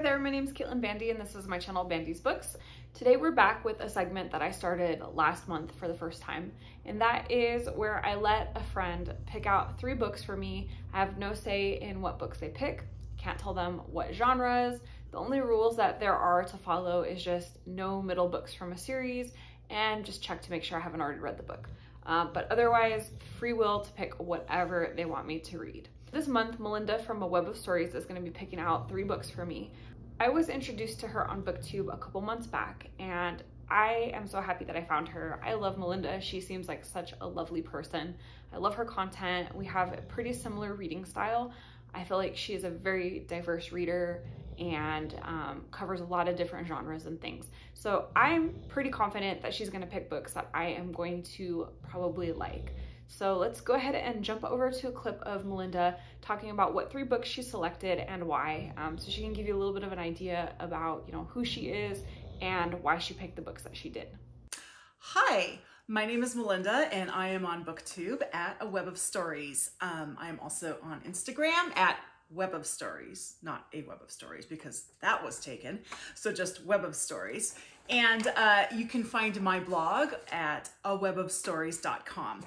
there, my name is Caitlin Bandy and this is my channel BandysBooks. Today we're back with a segment that I started last month for the first time, and that is where I let a friend pick out 3 books for me. I have no say in what books they pick, can't tell them what genres. The only rules that there are to follow is just no middle books from a series and just check to make sure I haven't already read the book. But otherwise, free will to pick whatever they want me to read. This month, Melinda from A Web of Stories is going to be picking out 3 books for me. I was introduced to her on Booktube a couple months back, and I am so happy that I found her. I love Melinda. She seems like such a lovely person. I love her content. We have a pretty similar reading style. I feel like she is a very diverse reader and covers a lot of different genres and things. So I'm pretty confident that she's going to pick books that I am going to probably like. So let's go ahead and jump over to a clip of Melinda talking about what 3 books she selected and why, so she can give you a little bit of an idea about, who she is and why she picked the books that she did. Hi, my name is Melinda and I am on Booktube at A Web of Stories. I am also on Instagram at Web of Stories, not A Web of Stories because that was taken, so just Web of Stories. And you can find my blog at awebofstories.com.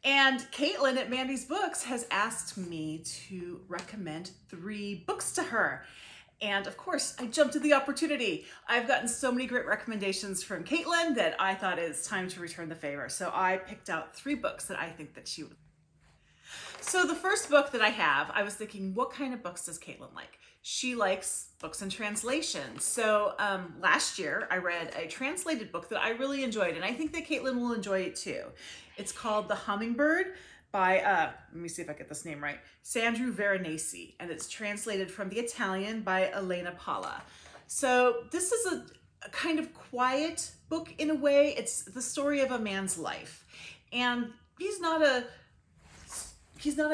And Caitlin at BandysBooks has asked me to recommend 3 books to her. And of course, I jumped at the opportunity. I've gotten so many great recommendations from Caitlin that I thought it's time to return the favor. So I picked out 3 books that I think that she would. So the first book that I have, I was thinking, what kind of books does Caitlin like? She likes books in translation. So last year I read a translated book that I really enjoyed, and I think that Caitlin will enjoy it too. It's called The Hummingbird by, let me see if I get this name right, Sandro Veronesi, and it's translated from the Italian by Elena Palla. So this is a kind of quiet book in a way. It's the story of a man's life, and he's not a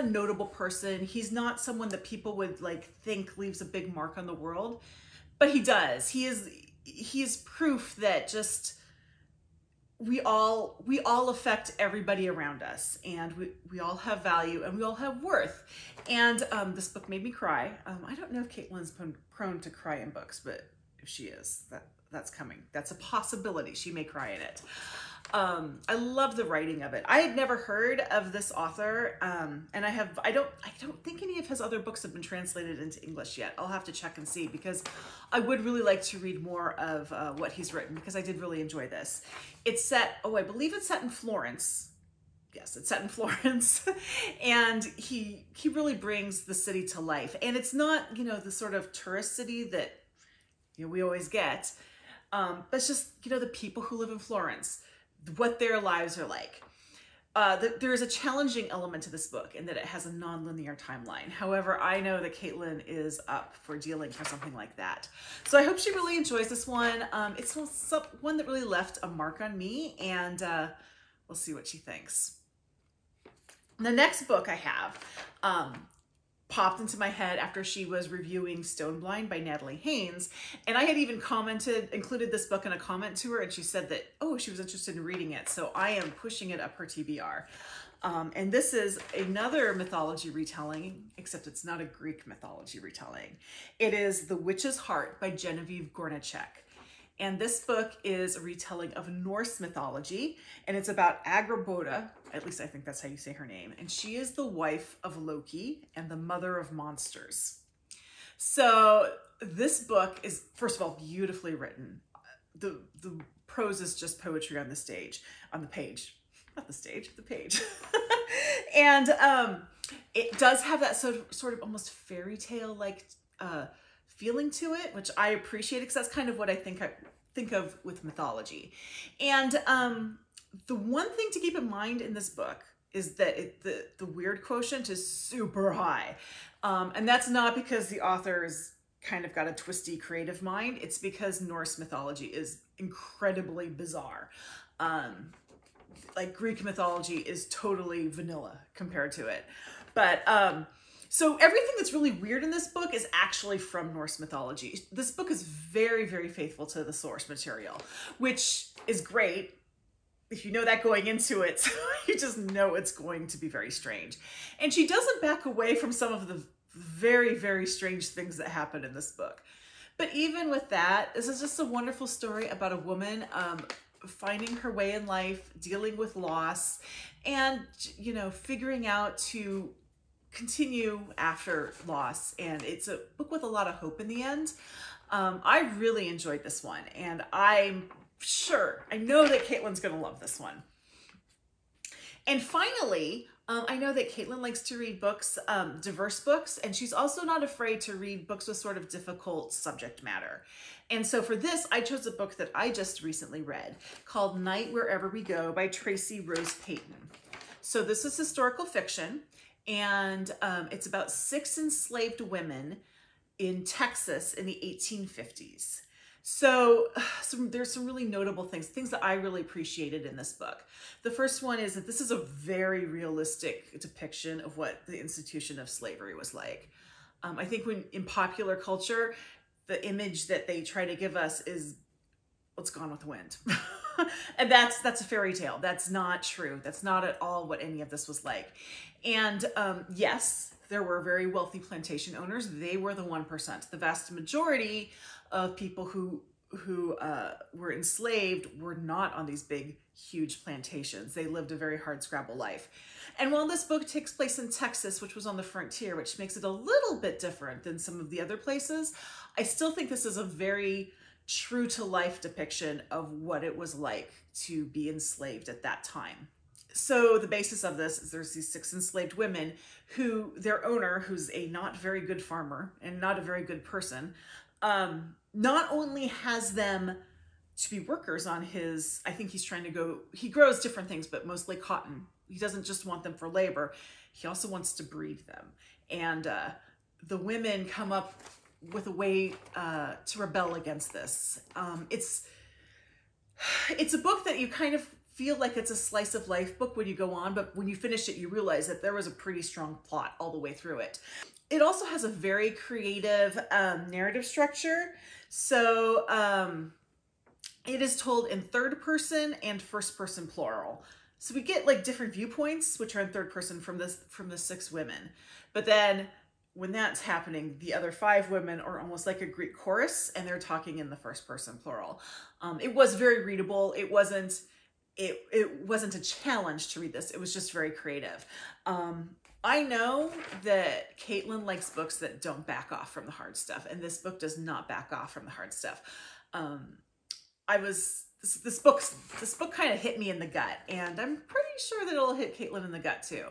notable person. He's not someone that people would think leaves a big mark on the world, but he does. He is proof that just we all affect everybody around us, and we all have value and we all have worth. And this book made me cry. I don't know if Caitlin's prone to cry in books, but if she is, that's coming. That's a possibility. She may cry in it. I love the writing of it. I had never heard of this author, and I don't think any of his other books have been translated into English yet. I'll have to check and see, because I would really like to read more of what he's written, because I did really enjoy this. It's set, I believe it's set in Florence. Yes, it's set in Florence, and he really brings the city to life. And it's not, the sort of tourist city that we always get, but it's just, the people who live in Florence, what their lives are like. There is a challenging element to this book in that it has a non-linear timeline. However, I know that Caitlin is up for dealing for something like that. So I hope she really enjoys this one. It's one that really left a mark on me, and we'll see what she thinks. The next book I have popped into my head after she was reviewing Stone Blind by Natalie Haynes. And I had even included this book in a comment to her, and she said that, she was interested in reading it. So I am pushing it up her TBR. And this is another mythology retelling, except it's not a Greek mythology retelling. It is The Witch's Heart by Genevieve Gornichek. And this book is a retelling of Norse mythology, and it's about Agraboda, at least I think that's how you say her name, and she is the wife of Loki and the mother of monsters. So this book is, first of all, beautifully written. The prose is just poetry on the page. And it does have that sort of almost fairy tale-like feeling to it, which I appreciate, because that's kind of what I think of with mythology. And the one thing to keep in mind in this book is that the weird quotient is super high. And that's not because the author's kind of got a twisty creative mind. It's because Norse mythology is incredibly bizarre. Greek mythology is totally vanilla compared to it. But so everything that's really weird in this book is actually from Norse mythology. This book is very, very faithful to the source material, which is great if you know that going into it. So you just know it's going to be very strange. And she doesn't back away from some of the very, very strange things that happen in this book. But even with that, this is just a wonderful story about a woman finding her way in life, dealing with loss, and, you know, figuring out to continue after loss. And it's a book with a lot of hope in the end. I really enjoyed this one, and I'm sure, I know that Caitlin's going to love this one. And finally, I know that Caitlin likes to read books, diverse books, and she's also not afraid to read books with sort of difficult subject matter. And so for this, I chose a book that I just recently read called Night Wherever We Go by Tracy Rose Payton. So this is historical fiction, and it's about 6 enslaved women in Texas in the 1850s. So there's some really notable things that I really appreciated in this book. The first one is that this is a very realistic depiction of what the institution of slavery was like. I think when in popular culture, the image that they try to give us is what's gone with the wind. And that's a fairy tale. That's not true. That's not at all what any of this was like. And yes, there were very wealthy plantation owners. They were the 1%. The vast majority of people who were enslaved were not on these big, huge plantations. They lived a very hard scrabble life. And while this book takes place in Texas, which was on the frontier, which makes it a little bit different than some of the other places, I still think this is a very true to life depiction of what it was like to be enslaved at that time. So the basis of this is there's these 6 enslaved women who their owner, who's a not very good farmer and not a very good person, not only has them to be workers on his, I think he's trying to go, he grows different things, but mostly cotton. He doesn't just want them for labor. He also wants to breed them. And the women come up with a way to rebel against this. It's a book that you kind of feel like it's a slice of life book when you go on, but when you finish it, you realize that there was a pretty strong plot all the way through it. It also has a very creative narrative structure. So it is told in 3rd person and 1st person plural. So we get like different viewpoints, which are in 3rd person from the 6 women. But then when that's happening, the other 5 women are almost like a Greek chorus, and they're talking in the 1st person plural. It was very readable. It wasn't a challenge to read this. It was just very creative. I know that Caitlin likes books that don't back off from the hard stuff, and this book does not back off from the hard stuff. This book kind of hit me in the gut, and I'm pretty sure that it'll hit Caitlin in the gut too.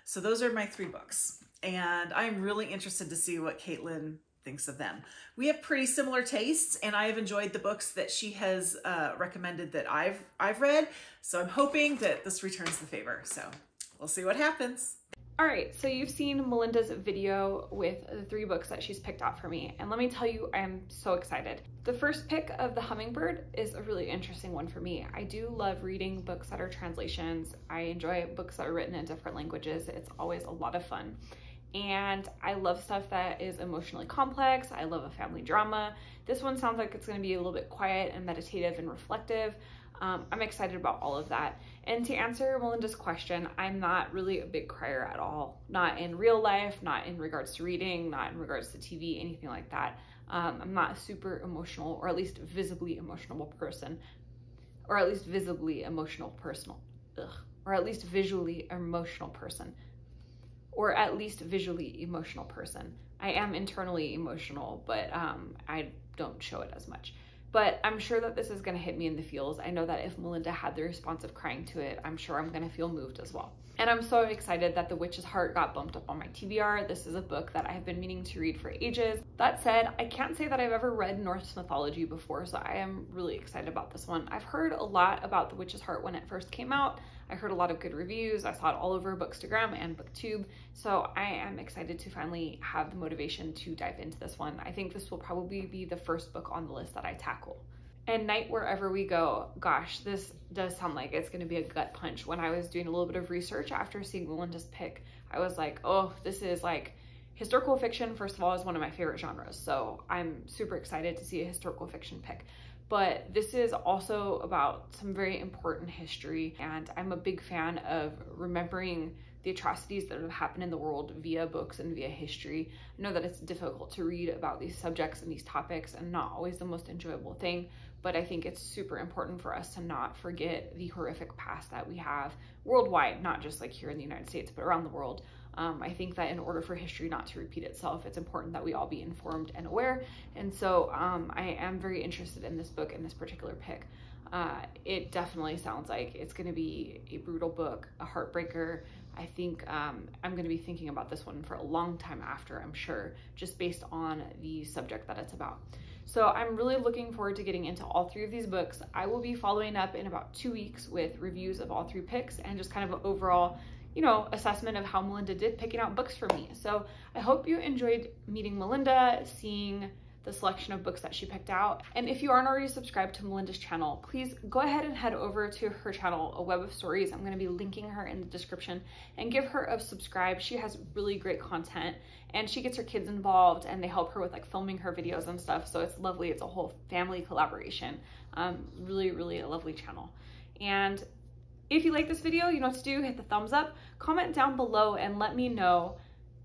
So those are my 3 books, and I'm really interested to see what Caitlin thinks of them. We have pretty similar tastes, and I have enjoyed the books that she has recommended that I've read. So I'm hoping that this returns the favor. So we'll see what happens. All right, so you've seen Melinda's video with the 3 books that she's picked out for me, and let me tell you, I'm so excited. The first pick of The Hummingbird is a really interesting one for me. I do love reading books that are translations. I enjoy books that are written in different languages. It's always a lot of fun. And I love stuff that is emotionally complex. I love a family drama. This one sounds like it's going to be a little bit quiet and meditative and reflective. I'm excited about all of that. And to answer Melinda's question, I'm not really a big crier at all. Not in real life, not in regards to reading, not in regards to TV, anything like that. I'm not a super emotional, or at least visibly emotional person. Or at least visibly emotional person. Or at least visually emotional person. Or at least visually emotional person. I am internally emotional, but I don't show it as much. But I'm sure that this is going to hit me in the feels. I know that if Melinda had the response of crying to it, I'm sure I'm going to feel moved as well. And I'm so excited that The Witch's Heart got bumped up on my TBR. This is a book that I have been meaning to read for ages. That said, I can't say that I've ever read Norse mythology before, so I am really excited about this one. I've heard a lot about The Witch's Heart when it first came out. I heard a lot of good reviews. I saw it all over Bookstagram and Booktube. So I am excited to finally have the motivation to dive into this one. I think this will probably be the first book on the list that I tackle. And Night Wherever We Go, gosh, this does sound like it's going to be a gut punch. When I was doing a little bit of research after seeing Melinda's pick, I was like, oh, this is like historical fiction. First of all, is one of my favorite genres. So I'm super excited to see a historical fiction pick. But this is also about some very important history, and I'm a big fan of remembering the atrocities that have happened in the world via books and via history. I know that it's difficult to read about these subjects and these topics and not always the most enjoyable thing, but I think it's super important for us to not forget the horrific past that we have worldwide, not just like here in the United States, but around the world. I think that in order for history not to repeat itself, it's important that we all be informed and aware. And so I am very interested in this book and this particular pick. It definitely sounds like it's going to be a brutal book, a heartbreaker. I think I'm going to be thinking about this one for a long time after, I'm sure, just based on the subject that it's about. So I'm really looking forward to getting into all three of these books. I will be following up in about 2 weeks with reviews of all three picks and just kind of an overall, you know, assessment of how Melinda did picking out books for me. So I hope you enjoyed meeting Melinda, seeing the selection of books that she picked out. And if you aren't already subscribed to Melinda's channel, please go ahead and head over to her channel, A Web of Stories. I'm going to be linking her in the description, and give her a subscribe. She has really great content, and she gets her kids involved and they help her with like filming her videos and stuff. So it's lovely. It's a whole family collaboration. Really, really a lovely channel. And if you like this video, you know what to do. Hit the thumbs up, comment down below, and let me know,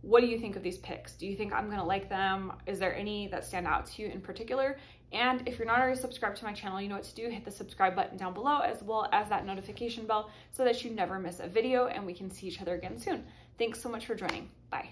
what do you think of these picks? Do you think I'm gonna like them? Is there any that stand out to you in particular? And if you're not already subscribed to my channel, you know what to do. Hit the subscribe button down below, as well as that notification bell, so that you never miss a video and we can see each other again soon. Thanks so much for joining. Bye.